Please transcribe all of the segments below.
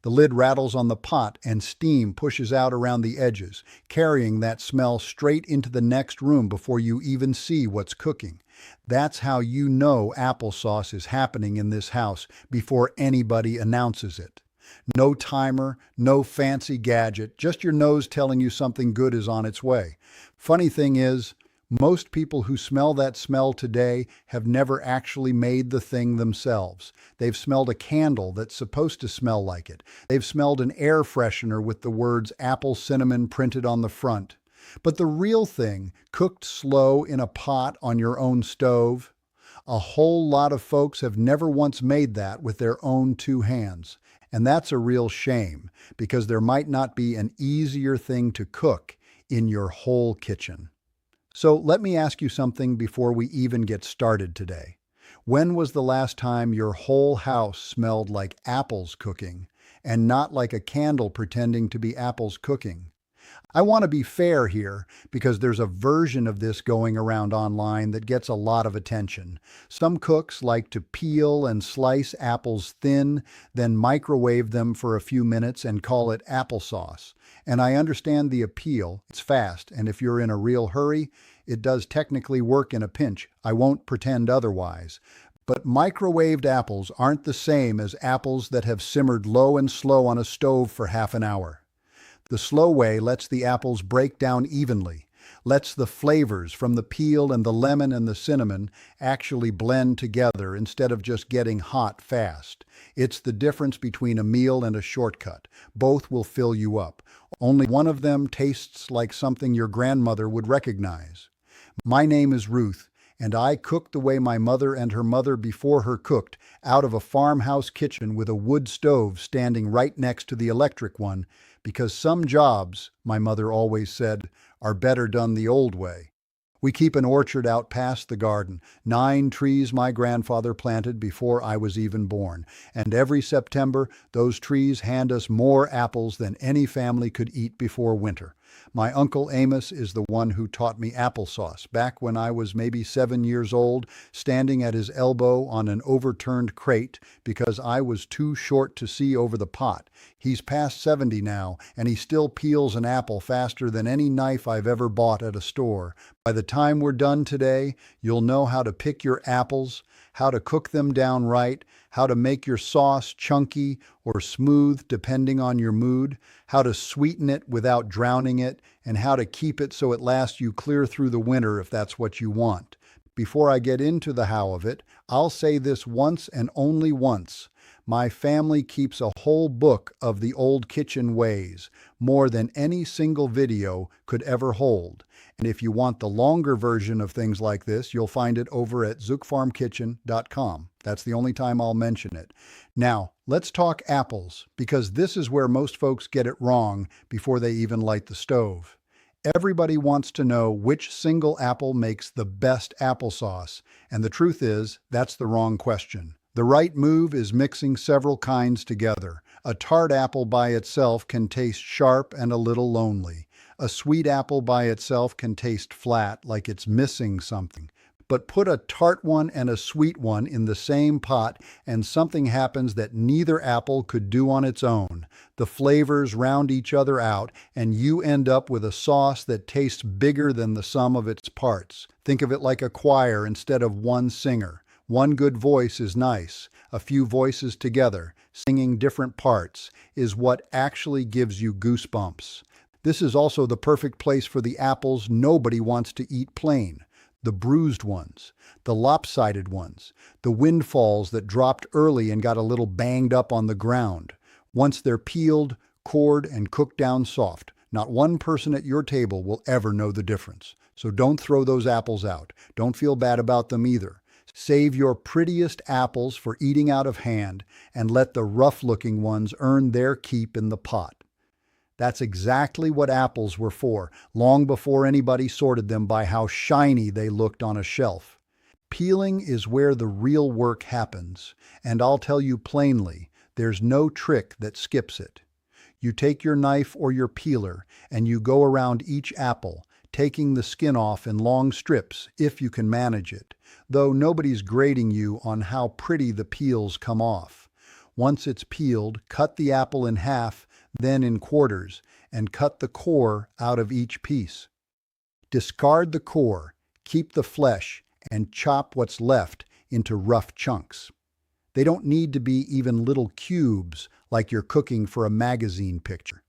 The lid rattles on the pot and steam pushes out around the edges, carrying that smell straight into the next room before you even see what's cooking. That's how you know applesauce is happening in this house before anybody announces it. No timer, no fancy gadget, just your nose telling you something good is on its way. Funny thing is, most people who smell that smell today have never actually made the thing themselves. They've smelled a candle that's supposed to smell like it. They've smelled an air freshener with the words apple cinnamon printed on the front. But the real thing, cooked slow in a pot on your own stove, a whole lot of folks have never once made that with their own two hands. And that's a real shame, because there might not be an easier thing to cook in your whole kitchen. So let me ask you something before we even get started today. When was the last time your whole house smelled like apples cooking and not like a candle pretending to be apples cooking? I want to be fair here because there's a version of this going around online that gets a lot of attention. Some cooks like to peel and slice apples thin, then microwave them for a few minutes and call it applesauce. And I understand the appeal. It's fast, and if you're in a real hurry, it does technically work in a pinch. I won't pretend otherwise. But microwaved apples aren't the same as apples that have simmered low and slow on a stove for half an hour. The slow way lets the apples break down evenly, lets the flavors from the peel and the lemon and the cinnamon actually blend together instead of just getting hot fast. It's the difference between a meal and a shortcut. Both will fill you up. Only one of them tastes like something your grandmother would recognize. My name is Ruth, and I cook the way my mother and her mother before her cooked, out of a farmhouse kitchen with a wood stove standing right next to the electric one, because some jobs, my mother always said, are better done the old way. We keep an orchard out past the garden, 9 trees my grandfather planted before I was even born, and every September those trees hand us more apples than any family could eat before winter. My Uncle Amos is the one who taught me applesauce back when I was maybe 7 years old, standing at his elbow on an overturned crate because I was too short to see over the pot. He's past 70 now, and he still peels an apple faster than any knife I've ever bought at a store. By the time we're done today, you'll know how to pick your apples, how to cook them down right, how to make your sauce chunky or smooth depending on your mood, how to sweeten it without drowning it, and how to keep it so it lasts you clear through the winter if that's what you want. Before I get into the how of it, I'll say this once and only once. My family keeps a whole book of the old kitchen ways, more than any single video could ever hold. And if you want the longer version of things like this, you'll find it over at zookfarmkitchen.com. That's the only time I'll mention it. Now, let's talk apples, because this is where most folks get it wrong before they even light the stove. Everybody wants to know which single apple makes the best applesauce, and the truth is, that's the wrong question. The right move is mixing several kinds together. A tart apple by itself can taste sharp and a little lonely. A sweet apple by itself can taste flat, like it's missing something. But put a tart one and a sweet one in the same pot and something happens that neither apple could do on its own. The flavors round each other out and you end up with a sauce that tastes bigger than the sum of its parts. Think of it like a choir instead of one singer. One good voice is nice. A few voices together, singing different parts, is what actually gives you goosebumps. This is also the perfect place for the apples nobody wants to eat plain. The bruised ones, the lopsided ones, the windfalls that dropped early and got a little banged up on the ground. Once they're peeled, cored, and cooked down soft, not one person at your table will ever know the difference. So don't throw those apples out. Don't feel bad about them either. Save your prettiest apples for eating out of hand and let the rough-looking ones earn their keep in the pot. That's exactly what apples were for, long before anybody sorted them by how shiny they looked on a shelf. Peeling is where the real work happens, and I'll tell you plainly, there's no trick that skips it. You take your knife or your peeler, and you go around each apple, taking the skin off in long strips, if you can manage it, though nobody's grading you on how pretty the peels come off. Once it's peeled, cut the apple in half, then in quarters, and cut the core out of each piece. Discard the core, keep the flesh, and chop what's left into rough chunks. They don't need to be even little cubes like you're cooking for a magazine picture.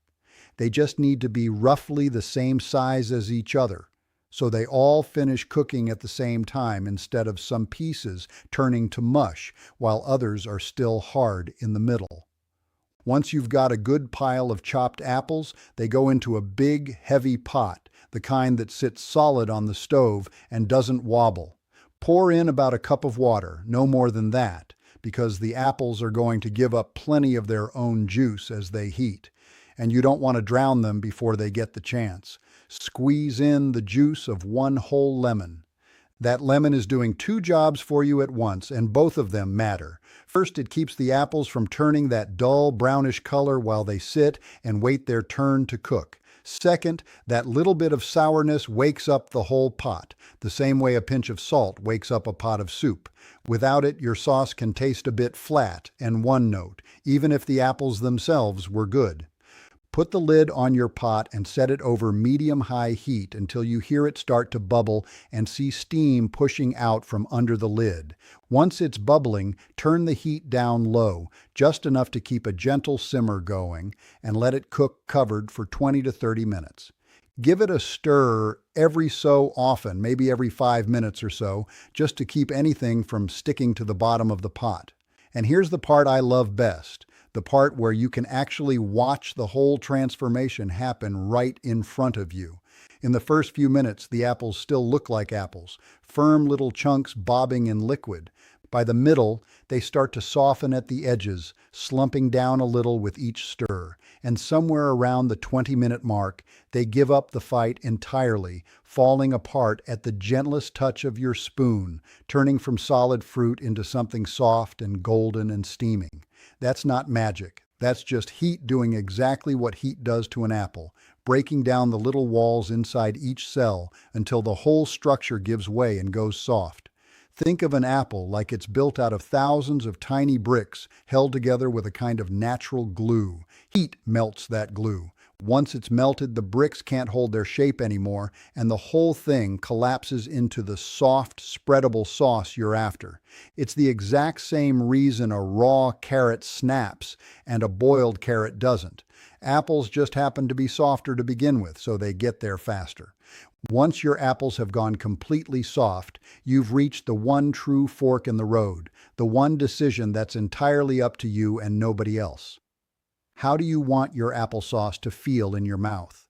They just need to be roughly the same size as each other, so they all finish cooking at the same time instead of some pieces turning to mush while others are still hard in the middle. Once you've got a good pile of chopped apples, they go into a big, heavy pot, the kind that sits solid on the stove and doesn't wobble. Pour in about a cup of water, no more than that, because the apples are going to give up plenty of their own juice as they heat, and you don't want to drown them before they get the chance. Squeeze in the juice of one whole lemon. That lemon is doing two jobs for you at once, and both of them matter. First, it keeps the apples from turning that dull brownish color while they sit and wait their turn to cook. Second, that little bit of sourness wakes up the whole pot, the same way a pinch of salt wakes up a pot of soup. Without it, your sauce can taste a bit flat and one-note, even if the apples themselves were good. Put the lid on your pot and set it over medium-high heat until you hear it start to bubble and see steam pushing out from under the lid. Once it's bubbling, turn the heat down low, just enough to keep a gentle simmer going, and let it cook covered for 20 to 30 minutes. Give it a stir every so often, maybe every 5 minutes or so, just to keep anything from sticking to the bottom of the pot. And here's the part I love best. The part where you can actually watch the whole transformation happen right in front of you. In the first few minutes, the apples still look like apples, firm little chunks bobbing in liquid. By the middle, they start to soften at the edges, slumping down a little with each stir. And somewhere around the 20-minute mark, they give up the fight entirely, falling apart at the gentlest touch of your spoon, turning from solid fruit into something soft and golden and steaming. That's not magic. That's just heat doing exactly what heat does to an apple, breaking down the little walls inside each cell until the whole structure gives way and goes soft. Think of an apple like it's built out of thousands of tiny bricks held together with a kind of natural glue. Heat melts that glue. Once it's melted, the bricks can't hold their shape anymore, and the whole thing collapses into the soft, spreadable sauce you're after. It's the exact same reason a raw carrot snaps and a boiled carrot doesn't. Apples just happen to be softer to begin with, so they get there faster. Once your apples have gone completely soft, you've reached the one true fork in the road, the one decision that's entirely up to you and nobody else. How do you want your applesauce to feel in your mouth?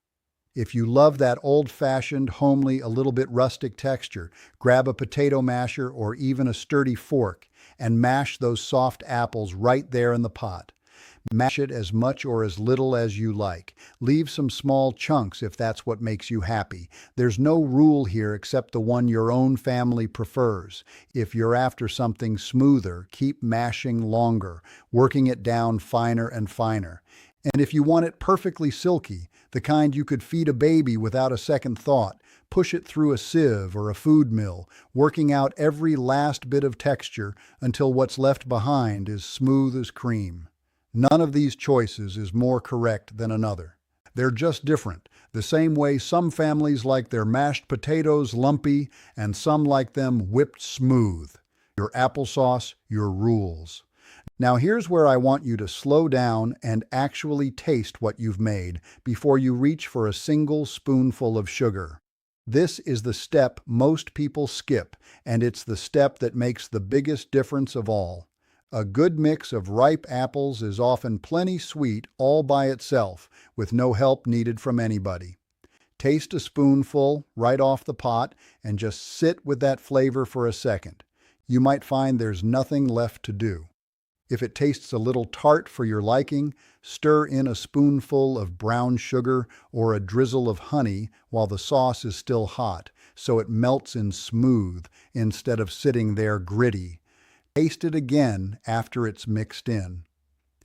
If you love that old-fashioned, homely, a little bit rustic texture, grab a potato masher or even a sturdy fork and mash those soft apples right there in the pot. Mash it as much or as little as you like. Leave some small chunks if that's what makes you happy. There's no rule here except the one your own family prefers. If you're after something smoother, keep mashing longer, working it down finer and finer. And if you want it perfectly silky, the kind you could feed a baby without a second thought, push it through a sieve or a food mill, working out every last bit of texture until what's left behind is smooth as cream. None of these choices is more correct than another. They're just different, the same way some families like their mashed potatoes lumpy and some like them whipped smooth. Your applesauce, your rules. Now here's where I want you to slow down and actually taste what you've made before you reach for a single spoonful of sugar. This is the step most people skip, and it's the step that makes the biggest difference of all. A good mix of ripe apples is often plenty sweet all by itself, with no help needed from anybody. Taste a spoonful right off the pot and just sit with that flavor for a second. You might find there's nothing left to do. If it tastes a little tart for your liking, stir in a spoonful of brown sugar or a drizzle of honey while the sauce is still hot, so it melts in smooth instead of sitting there gritty. Taste it again after it's mixed in.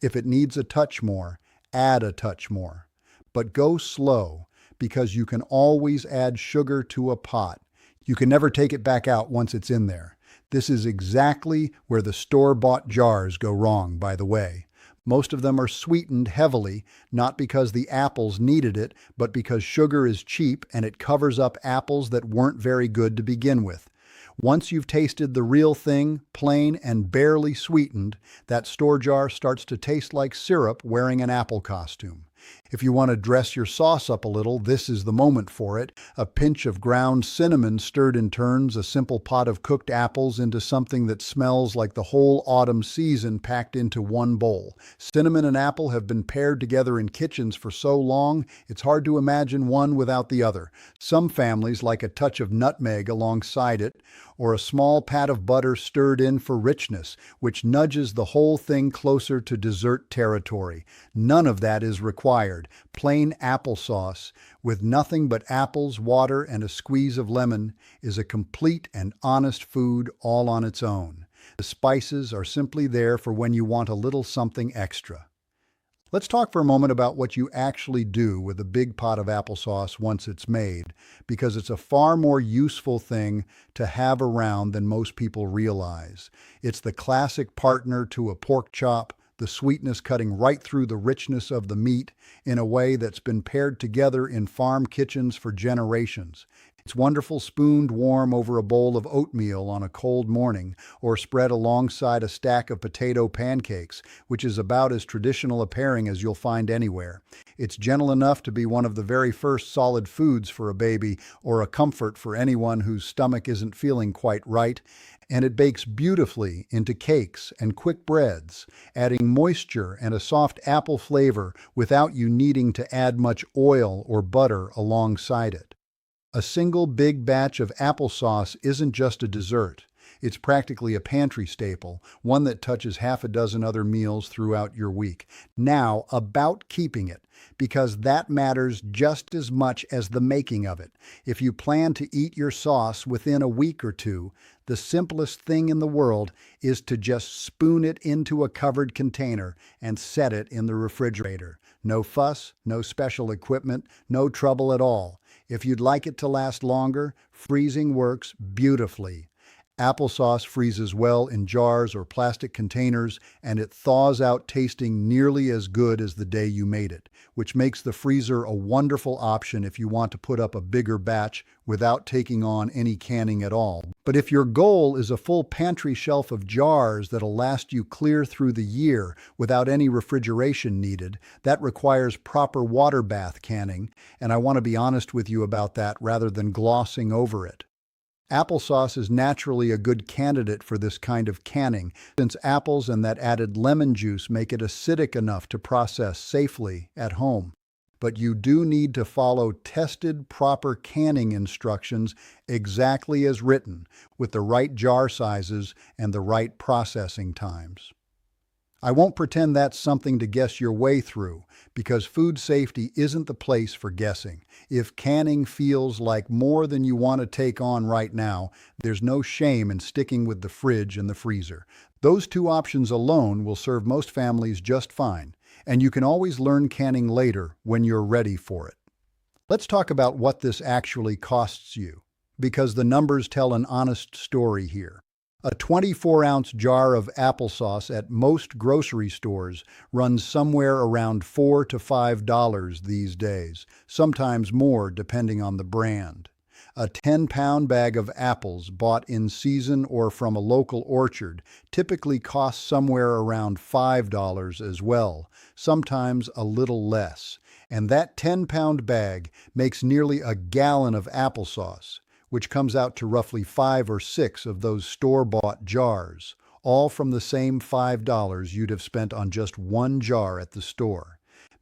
If it needs a touch more, add a touch more. But go slow, because you can always add sugar to a pot. You can never take it back out once it's in there. This is exactly where the store-bought jars go wrong, by the way. Most of them are sweetened heavily, not because the apples needed it, but because sugar is cheap and it covers up apples that weren't very good to begin with. Once you've tasted the real thing, plain and barely sweetened, that store jar starts to taste like syrup wearing an apple costume. If you want to dress your sauce up a little, this is the moment for it. A pinch of ground cinnamon stirred in turns a simple pot of cooked apples into something that smells like the whole autumn season packed into one bowl. Cinnamon and apple have been paired together in kitchens for so long, it's hard to imagine one without the other. Some families like a touch of nutmeg alongside it, or a small pat of butter stirred in for richness, which nudges the whole thing closer to dessert territory. None of that is required. Plain applesauce, with nothing but apples, water, and a squeeze of lemon, is a complete and honest food all on its own. The spices are simply there for when you want a little something extra. Let's talk for a moment about what you actually do with a big pot of applesauce once it's made, because it's a far more useful thing to have around than most people realize. It's the classic partner to a pork chop, the sweetness cutting right through the richness of the meat in a way that's been paired together in farm kitchens for generations. It's wonderful spooned warm over a bowl of oatmeal on a cold morning, or spread alongside a stack of potato pancakes, which is about as traditional a pairing as you'll find anywhere. It's gentle enough to be one of the very first solid foods for a baby, or a comfort for anyone whose stomach isn't feeling quite right, and it bakes beautifully into cakes and quick breads, adding moisture and a soft apple flavor without you needing to add much oil or butter alongside it. A single big batch of applesauce isn't just a dessert. It's practically a pantry staple, one that touches half a dozen other meals throughout your week. Now, about keeping it, because that matters just as much as the making of it. If you plan to eat your sauce within a week or two, the simplest thing in the world is to just spoon it into a covered container and set it in the refrigerator. No fuss, no special equipment, no trouble at all. If you'd like it to last longer, freezing works beautifully. Applesauce freezes well in jars or plastic containers, and it thaws out tasting nearly as good as the day you made it, which makes the freezer a wonderful option if you want to put up a bigger batch without taking on any canning at all. But if your goal is a full pantry shelf of jars that'll last you clear through the year without any refrigeration needed, that requires proper water bath canning, and I want to be honest with you about that rather than glossing over it. Applesauce is naturally a good candidate for this kind of canning, since apples and that added lemon juice make it acidic enough to process safely at home. But you do need to follow tested, proper canning instructions exactly as written, with the right jar sizes and the right processing times. I won't pretend that's something to guess your way through, because food safety isn't the place for guessing. If canning feels like more than you want to take on right now, there's no shame in sticking with the fridge and the freezer. Those two options alone will serve most families just fine, and you can always learn canning later when you're ready for it. Let's talk about what this actually costs you, because the numbers tell an honest story here. A 24-ounce jar of applesauce at most grocery stores runs somewhere around $4 to $5 these days, sometimes more depending on the brand. A 10-pound bag of apples bought in season or from a local orchard typically costs somewhere around $5 as well, sometimes a little less. And that 10-pound bag makes nearly a gallon of applesauce, which comes out to roughly 5 or 6 of those store-bought jars, all from the same $5 you'd have spent on just one jar at the store.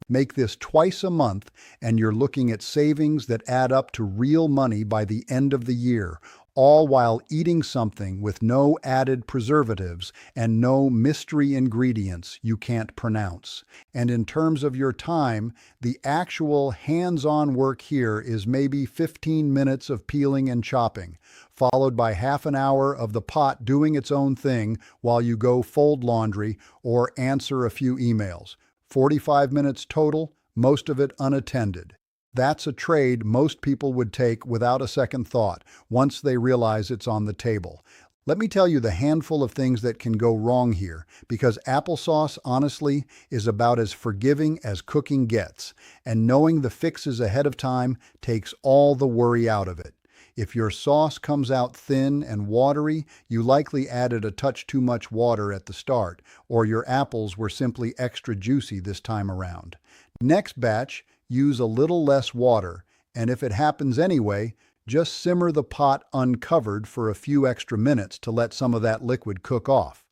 Make this twice a month, and you're looking at savings that add up to real money by the end of the year, all while eating something with no added preservatives and no mystery ingredients you can't pronounce. And in terms of your time, the actual hands-on work here is maybe 15 minutes of peeling and chopping, followed by half an hour of the pot doing its own thing while you go fold laundry or answer a few emails. 45 minutes total, most of it unattended. That's a trade most people would take without a second thought once they realize it's on the table. Let me tell you the handful of things that can go wrong here, because applesauce, honestly, is about as forgiving as cooking gets, and knowing the fixes ahead of time takes all the worry out of it. If your sauce comes out thin and watery, you likely added a touch too much water at the start, or your apples were simply extra juicy this time around. Next batch, use a little less water, and if it happens anyway, just simmer the pot uncovered for a few extra minutes to let some of that liquid cook off.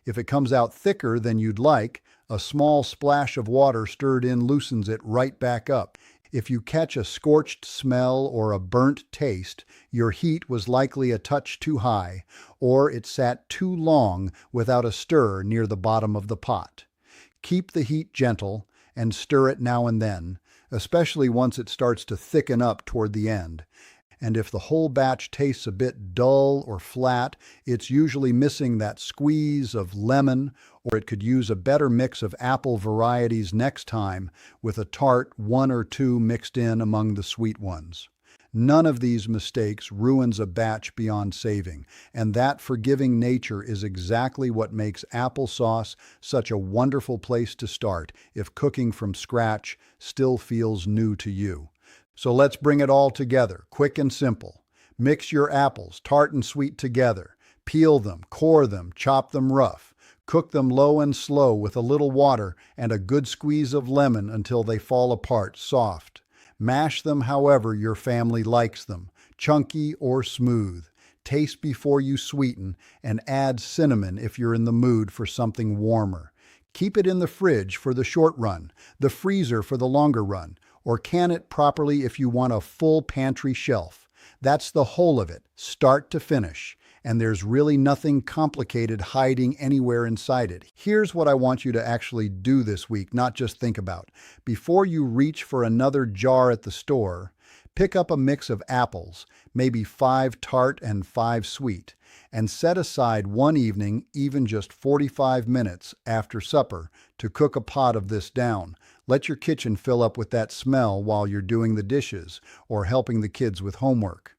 If it comes out thicker than you'd like, a small splash of water stirred in loosens it right back up. If you catch a scorched smell or a burnt taste, your heat was likely a touch too high, or it sat too long without a stir near the bottom of the pot. Keep the heat gentle and stir it now and then, especially once it starts to thicken up toward the end. And if the whole batch tastes a bit dull or flat, it's usually missing that squeeze of lemon, or it could use a better mix of apple varieties next time, with a tart one or two mixed in among the sweet ones. None of these mistakes ruins a batch beyond saving, and that forgiving nature is exactly what makes applesauce such a wonderful place to start if cooking from scratch still feels new to you. So let's bring it all together, quick and simple. Mix your apples, tart and sweet, together. Peel them, core them, chop them rough. Cook them low and slow with a little water and a good squeeze of lemon until they fall apart soft. Mash them however your family likes them, chunky or smooth. Taste before you sweeten, and add cinnamon if you're in the mood for something warmer. Keep it in the fridge for the short run, the freezer for the longer run, or can it properly if you want a full pantry shelf. That's the whole of it, start to finish, and there's really nothing complicated hiding anywhere inside it. Here's what I want you to actually do this week, not just think about. Before you reach for another jar at the store, pick up a mix of apples, maybe 5 tart and 5 sweet, and set aside one evening, even just 45 minutes after supper, to cook a pot of this down. Let your kitchen fill up with that smell while you're doing the dishes or helping the kids with homework.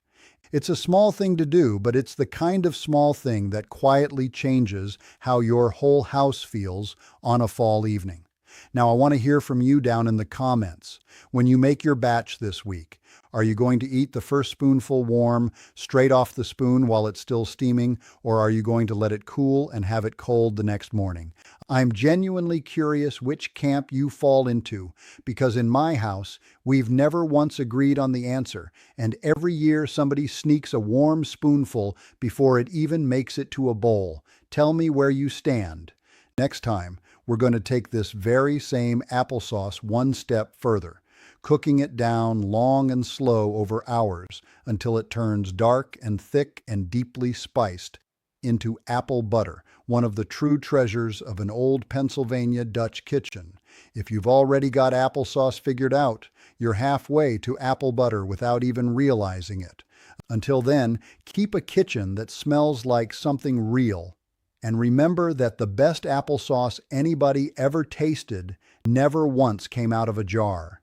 It's a small thing to do, but it's the kind of small thing that quietly changes how your whole house feels on a fall evening. Now, I want to hear from you down in the comments. When you make your batch this week, are you going to eat the first spoonful warm, straight off the spoon while it's still steaming, or are you going to let it cool and have it cold the next morning? I'm genuinely curious which camp you fall into, because in my house, we've never once agreed on the answer, and every year somebody sneaks a warm spoonful before it even makes it to a bowl. Tell me where you stand. Next time, we're going to take this very same applesauce one step further, cooking it down long and slow over hours until it turns dark and thick and deeply spiced into apple butter, one of the true treasures of an old Pennsylvania Dutch kitchen. If you've already got applesauce figured out, you're halfway to apple butter without even realizing it. Until then, keep a kitchen that smells like something real. And remember that the best applesauce anybody ever tasted never once came out of a jar.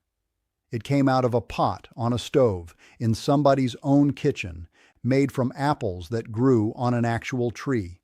It came out of a pot on a stove in somebody's own kitchen, made from apples that grew on an actual tree.